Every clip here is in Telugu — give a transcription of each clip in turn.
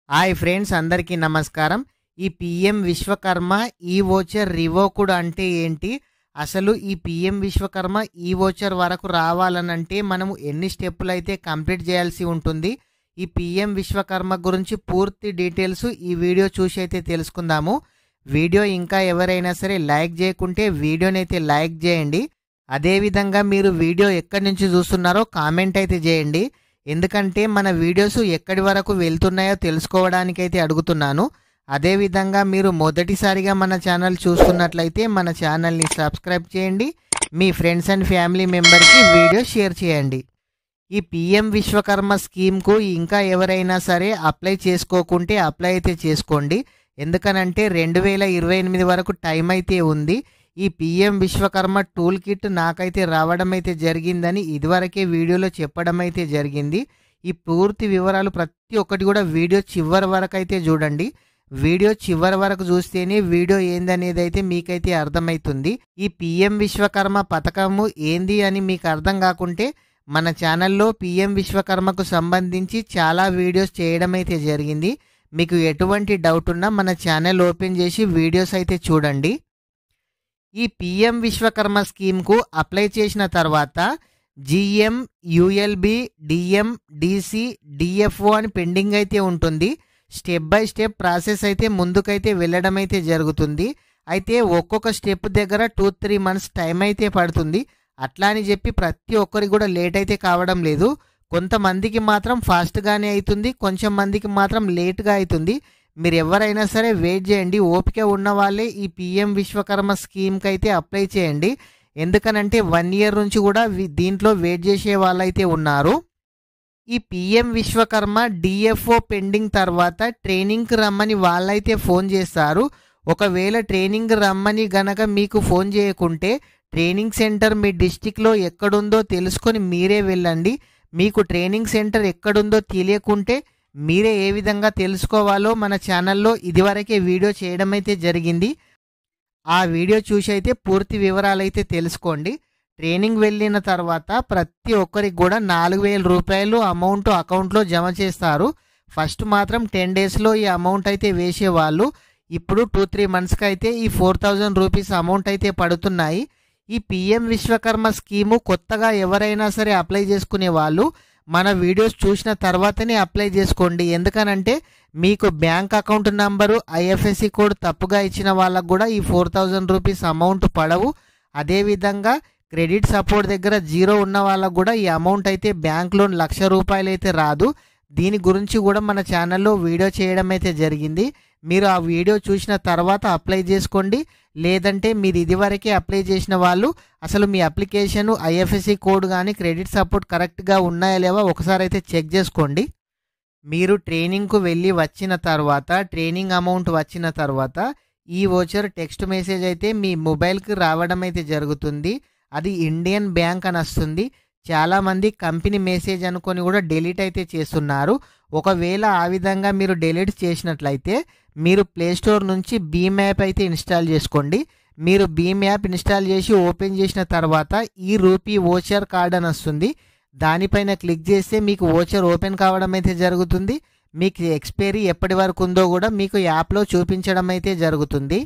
హాయ్ ఫ్రెండ్స్, అందరికీ నమస్కారం. ఈ పిఎం విశ్వకర్మ ఈ వోచర్ రివోక్డ్ అంటే ఏంటి? అసలు ఈ పిఎం విశ్వకర్మ ఈ వోచర్ వరకు రావాలనంటే మనము ఎన్ని స్టెప్పులు అయితే కంప్లీట్ చేయాల్సి ఉంటుంది? ఈ పిఎం విశ్వకర్మ గురించి పూర్తి డీటెయిల్స్ ఈ వీడియో చూసి అయితే తెలుసుకుందాము. వీడియో ఇంకా ఎవరైనా సరే లైక్ చేయకుంటే వీడియోని అయితే లైక్ చేయండి. అదేవిధంగా మీరు వీడియో ఎక్కడి నుంచి చూస్తున్నారో కామెంట్ అయితే చేయండి. ఎందుకంటే మన వీడియోస్ ఎక్కడి వరకు వెళ్తున్నాయో తెలుసుకోవడానికైతే అడుగుతున్నాను. అదేవిధంగా మీరు మొదటిసారిగా మన ఛానల్ చూస్తున్నట్లయితే మన ఛానల్ని సబ్స్క్రైబ్ చేయండి. మీ ఫ్రెండ్స్ అండ్ ఫ్యామిలీ మెంబర్కి వీడియో షేర్ చేయండి. ఈ పిఎం విశ్వకర్మ స్కీమ్కు ఇంకా ఎవరైనా సరే అప్లై చేసుకోకుంటే అప్లై అయితే చేసుకోండి. ఎందుకనంటే 2028 వరకు టైం అయితే ఉంది. ఈ పిఎం విశ్వకర్మ టూల్ కిట్ నాకైతే రావడం అయితే జరిగిందని ఇదివరకే వీడియోలో చెప్పడం అయితే జరిగింది. ఈ పూర్తి వివరాలు ప్రతి ఒక్కటి కూడా వీడియో చివరి వరకు అయితే చూడండి. వీడియో చివరి వరకు చూస్తేనే వీడియో ఏందనేది అయితే మీకైతే అర్థమవుతుంది. ఈ పిఎం విశ్వకర్మ పథకము ఏంది అని మీకు అర్థం కాకుంటే మన ఛానల్లో పిఎం విశ్వకర్మకు సంబంధించి చాలా వీడియోస్ చేయడం అయితే జరిగింది. మీకు ఎటువంటి డౌట్ ఉన్నా మన ఛానల్ ఓపెన్ చేసి వీడియోస్ అయితే చూడండి. ఈ పిఎం విశ్వకర్మ స్కీమ్కు అప్లై చేసిన తర్వాత GM, ULB, DM, DC, DFO అని పెండింగ్ అయితే ఉంటుంది. స్టెప్ బై స్టెప్ ప్రాసెస్ అయితే ముందుకైతే వెళ్ళడం అయితే జరుగుతుంది. అయితే ఒక్కొక్క స్టెప్ దగ్గర 2-3 మంత్స్ టైం అయితే పడుతుంది. అట్లా అని చెప్పి ప్రతి ఒక్కరికి కూడా లేట్ అయితే కావడం లేదు. కొంతమందికి మాత్రం ఫాస్ట్గానే అవుతుంది, కొంచెం మందికి మాత్రం లేట్గా అవుతుంది. మీరు ఎవరైనా సరే వెయిట్ చేయండి. ఓపిక ఉన్న వాళ్ళే ఈ పిఎం విశ్వకర్మ స్కీమ్కి అయితే అప్లై చేయండి. ఎందుకనంటే 1 ఇయర్ నుంచి కూడా దీంట్లో వెయిట్ చేసే వాళ్ళైతే ఉన్నారు. ఈ పిఎం విశ్వకర్మ డిఎఫ్ఓ పెండింగ్ తర్వాత ట్రైనింగ్కి రమ్మని వాళ్ళైతే ఫోన్ చేస్తారు. ఒకవేళ ట్రైనింగ్ రమ్మని గనక మీకు ఫోన్ చేయకుంటే ట్రైనింగ్ సెంటర్ మీ డిస్టిక్లో ఎక్కడుందో తెలుసుకొని మీరే వెళ్ళండి. మీకు ట్రైనింగ్ సెంటర్ ఎక్కడుందో తెలియకుంటే మీరే ఏ విధంగా తెలుసుకోవాలో మన ఛానల్లో ఇదివరకే వీడియో చేయడం అయితే జరిగింది. ఆ వీడియో చూసి అయితే పూర్తి వివరాలు అయితే తెలుసుకోండి. ట్రైనింగ్ వెళ్ళిన తర్వాత ప్రతి ఒక్కరికి కూడా 4000 రూపాయలు అమౌంట్ అకౌంట్లో జమ చేస్తారు. ఫస్ట్ మాత్రం 10 డేస్లో ఈ అమౌంట్ అయితే వేసేవాళ్ళు. ఇప్పుడు 2-3 మంత్స్కి అయితే ఈ 4000 రూపీస్ అమౌంట్ అయితే పడుతున్నాయి. ఈ పిఎం విశ్వకర్మ స్కీము కొత్తగా ఎవరైనా సరే అప్లై చేసుకునే వాళ్ళు మన వీడియోస్ చూసిన తర్వాతనే అప్లై చేసుకోండి. ఎందుకనంటే మీకు bank account number, IFSC code తప్పుగా ఇచ్చిన వాళ్ళకు కూడా ఈ 4000 రూపీస్ అమౌంట్ పడవు. అదేవిధంగా క్రెడిట్ సపోర్ట్ దగ్గర 0 ఉన్న వాళ్ళకు కూడా ఈ అమౌంట్ అయితే బ్యాంక్ లోన్ 1,00,000 రూపాయలు అయితే రాదు. దీని గురించి కూడా మన ఛానల్లో వీడియో చేయడం అయితే జరిగింది. మీరు ఆ వీడియో చూసిన తర్వాత అప్లై చేసుకోండి. లేదంటే మీరు ఇదివరకే అప్లై చేసిన వాళ్ళు అసలు మీ అప్లికేషన్, ఐఎఫ్ఎస్సి కోడ్ కానీ క్రెడిట్ సపోర్ట్ కరెక్ట్గా ఉన్నాయా లేవా ఒకసారి అయితే చెక్ చేసుకోండి. మీరు ట్రైనింగ్కు వెళ్ళి వచ్చిన తర్వాత ట్రైనింగ్ అమౌంట్ వచ్చిన తర్వాత ఈ వోచర్ టెక్స్ట్ మెసేజ్ అయితే మీ మొబైల్కి రావడం అయితే జరుగుతుంది. అది ఇండియన్ బ్యాంక్ అని వస్తుంది. చాలామంది కంపెనీ మెసేజ్ అనుకొని కూడా డిలీట్ అయితే చేస్తున్నారు. ఒకవేళ ఆ విధంగా మీరు డిలీట్ చేసినట్లయితే మీరు ప్లేస్టోర్ నుంచి భీమ్ యాప్ అయితే ఇన్స్టాల్ చేసుకోండి. మీరు భీమ్ యాప్ ఇన్స్టాల్ చేసి ఓపెన్ చేసిన తర్వాత ఈ రూపీ వోచర్ కార్డ్ అని వస్తుంది. దానిపైన క్లిక్ చేస్తే మీకు వోచర్ ఓపెన్ కావడం అయితే జరుగుతుంది. మీకు ఎక్స్పైరీ ఎప్పటి వరకు ఉందో కూడా మీకు యాప్లో చూపించడం అయితే జరుగుతుంది.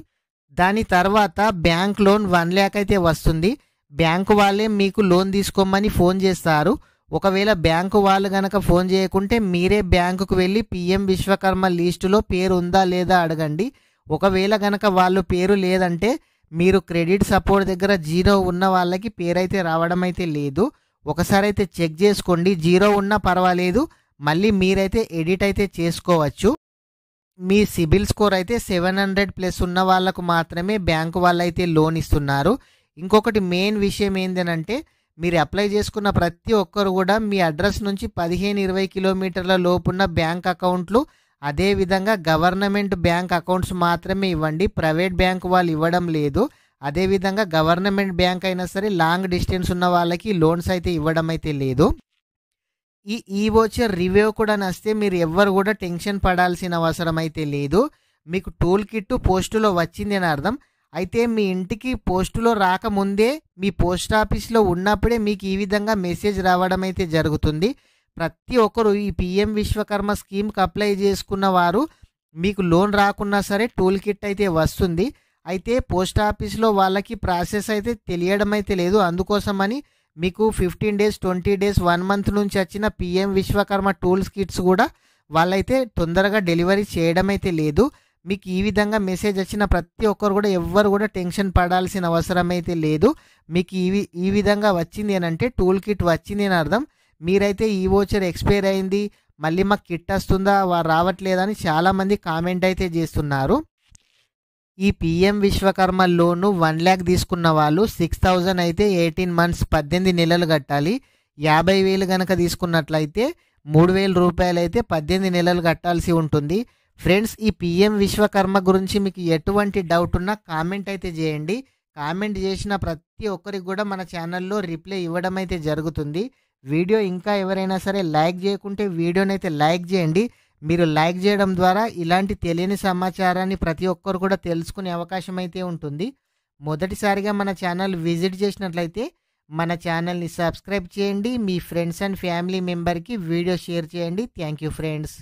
దాని తర్వాత బ్యాంక్ లోన్ 1 lakh అయితే వస్తుంది. బ్యాంకు వాళ్ళే మీకు లోన్ తీసుకోమని ఫోన్ చేస్తారు. ఒకవేళ బ్యాంకు వాళ్ళు గనక ఫోన్ చేయకుంటే మీరే బ్యాంకుకు వెళ్ళి పిఎం విశ్వకర్మ లిస్టులో పేరు ఉందా లేదా అడగండి. ఒకవేళ గనక వాళ్ళు పేరు లేదంటే మీరు క్రెడిట్ సపోర్ట్ దగ్గర 0 ఉన్న వాళ్ళకి పేరైతే రావడం అయితే లేదు. ఒకసారి అయితే చెక్ చేసుకోండి. 0 ఉన్నా పర్వాలేదు, మళ్ళీ మీరైతే ఎడిట్ అయితే చేసుకోవచ్చు. మీ సిబిల్ స్కోర్ అయితే 700+ ఉన్న వాళ్ళకు మాత్రమే బ్యాంకు వాళ్ళైతే లోన్ ఇస్తున్నారు. ఇంకొకటి మెయిన్ విషయం ఏంటంటే మీరు అప్లై చేసుకున్న ప్రతి ఒక్కరు కూడా మీ అడ్రస్ నుంచి 15-20 కిలోమీటర్ల లోపున్న బ్యాంక్ అకౌంట్లు, అదేవిధంగా గవర్నమెంట్ బ్యాంక్ అకౌంట్స్ మాత్రమే ఇవ్వండి. ప్రైవేట్ బ్యాంక్ వాళ్ళు ఇవ్వడం లేదు. అదేవిధంగా గవర్నమెంట్ బ్యాంక్ అయినా సరే లాంగ్ డిస్టెన్స్ ఉన్న వాళ్ళకి లోన్స్ అయితే ఇవ్వడం అయితే లేదు. ఈ వోచర్ రివ్యూ కూడా వస్తే మీరు ఎవ్వరు కూడా టెన్షన్ పడాల్సిన అవసరం అయితే లేదు. మీకు టూల్ కిట్ పోస్టులో వచ్చింది అని అర్థం. అయితే మీ ఇంటికి పోస్టులో రాకముందే మీ పోస్ట్ ఆఫీస్లో ఉన్నప్పుడే మీకు ఈ విధంగా మెసేజ్ రావడం అయితే జరుగుతుంది. ప్రతి ఒక్కరు ఈ పిఎం విశ్వకర్మ స్కీమ్కి అప్లై చేసుకున్న వారు మీకు లోన్ రాకున్నా సరే టూల్ కిట్ అయితే వస్తుంది. అయితే పోస్ట్ ఆఫీస్లో వాళ్ళకి ప్రాసెస్ అయితే తెలియడం అయితే లేదు. అందుకోసమని మీకు 15 డేస్ 20 డేస్ 1 మంత్ నుంచి వచ్చిన పిఎం విశ్వకర్మ టూల్స్ కిట్స్ కూడా వాళ్ళైతే తొందరగా డెలివరీ చేయడం అయితే లేదు. మీకు ఈ విధంగా మెసేజ్ వచ్చిన ప్రతి ఒక్కరు కూడా ఎవ్వరు కూడా టెన్షన్ పడాల్సిన అవసరం అయితే లేదు. మీకు ఈ విధంగా వచ్చింది అని అంటే టూల్ కిట్ వచ్చింది అని అర్థం. మీరైతే ఈ వోచర్ ఎక్స్పైర్ అయింది, మళ్ళీ మాకు కిట్ వస్తుందా రావట్లేదని చాలామంది కామెంట్ అయితే చేస్తున్నారు. ఈ పిఎం విశ్వకర్మ లోను 1 lakh తీసుకున్న వాళ్ళు 6,000 అయితే 18 months 18 నెలలు కట్టాలి. 50,000 కనుక తీసుకున్నట్లయితే 3,000 రూపాయలు అయితే 18 నెలలు కట్టాల్సి ఉంటుంది. ఫ్రెండ్స్, ఈ పిఎం విశ్వకర్మ గురించి మీకు ఎటువంటి డౌట్ ఉన్నా కామెంట్ అయితే చేయండి. కామెంట్ చేసిన ప్రతి ఒక్కరికి కూడా మన ఛానల్లో రిప్లై ఇవ్వడం అయితే జరుగుతుంది. వీడియో ఇంకా ఎవరైనా సరే లైక్ చేయకుంటే వీడియోని అయితే లైక్ చేయండి. మీరు లైక్ చేయడం ద్వారా ఇలాంటి తెలియని సమాచారాన్ని ప్రతి ఒక్కరు కూడా తెలుసుకునే అవకాశం అయితే ఉంటుంది. మొదటిసారిగా మన ఛానల్ విజిట్ చేసినట్లయితే మన ఛానల్ని సబ్స్క్రైబ్ చేయండి. మీ ఫ్రెండ్స్ అండ్ ఫ్యామిలీ మెంబర్కి వీడియో షేర్ చేయండి. Thank you friends.